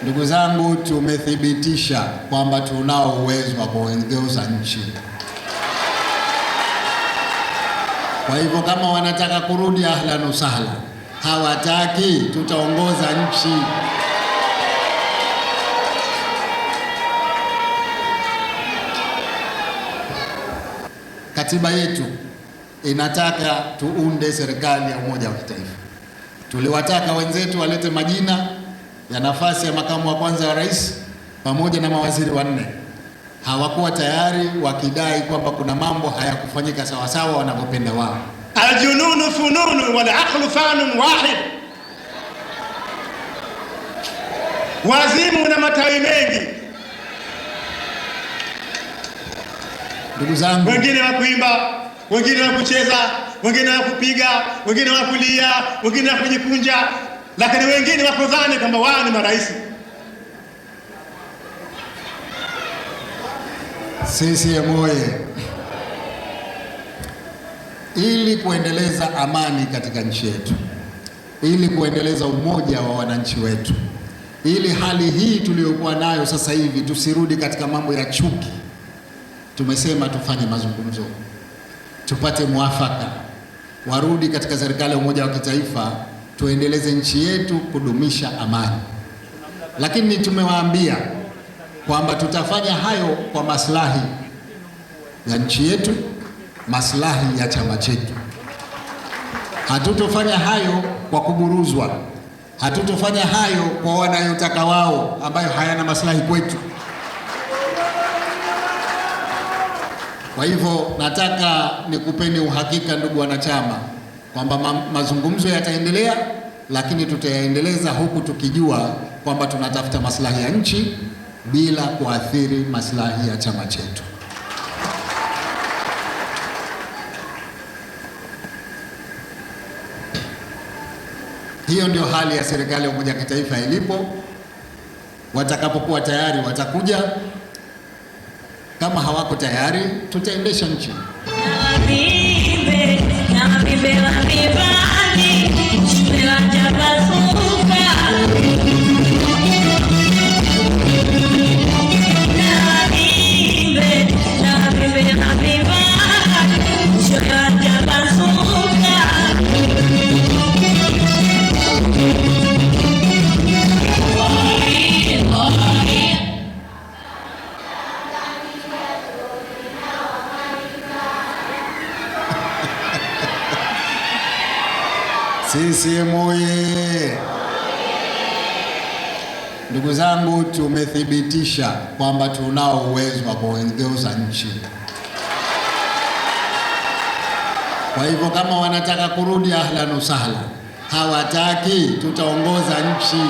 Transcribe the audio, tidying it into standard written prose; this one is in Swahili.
Ndugu zangu, tumethibitisha kwamba tunao uwezo wa kuongoza nchi. Kwa hivyo kama wanataka kurudi, ahlan wa sahlan. Hawataki, tutaongoza nchi. Katiba yetu inataka tuunde serikali ya umoja wa kitaifa. Tuliwataka wenzetu walete majina ya nafasi ya makamu wa kwanza wa rais pamoja na mawaziri wanne. Hawakuwa tayari, wakidai kwamba kuna mambo hayakufanyika sawasawa wanavyopenda wao. Aljununu fununu wal aqlu fanun wahid. Wazimu na matawi mengi. Ndugu zangu, wengine wa kuimba, wengine wa kucheza, wengine wa kupiga, wengine wa kulia, wengine wa kujikunja, lakini wengine wakudhani kwamba wao ni marais. CCM oye! Ili kuendeleza amani katika nchi yetu, ili kuendeleza umoja wa wananchi wetu, ili hali hii tuliyokuwa nayo sasa hivi tusirudi katika mambo ya chuki, tumesema tufanye mazungumzo, tupate muafaka, warudi katika serikali ya umoja wa kitaifa, tuendeleze nchi yetu, kudumisha amani. Lakini tumewaambia kwamba tutafanya hayo kwa maslahi ya nchi yetu, maslahi ya chama chetu. Hatutofanya hayo kwa kuburuzwa, hatutofanya hayo kwa wanayotaka wao, ambayo hayana maslahi kwetu. Kwa hivyo nataka nikupeni uhakika, ndugu wanachama, kwamba mazungumzo yataendelea, lakini tutayaendeleza huku tukijua kwamba tunatafuta maslahi ya nchi bila kuathiri maslahi ya chama chetu. Hiyo ndio hali ya serikali ya umoja wa kitaifa ilipo. Watakapokuwa tayari watakuja, kama hawako tayari tutaendesha nchi. CCM oye! Ndugu zangu, tumethibitisha kwamba tunao uwezo wa kuongoza nchi. Kwa hivyo kama wanataka kurudi, ahlan wa sahlan. Hawataki, tutaongoza nchi.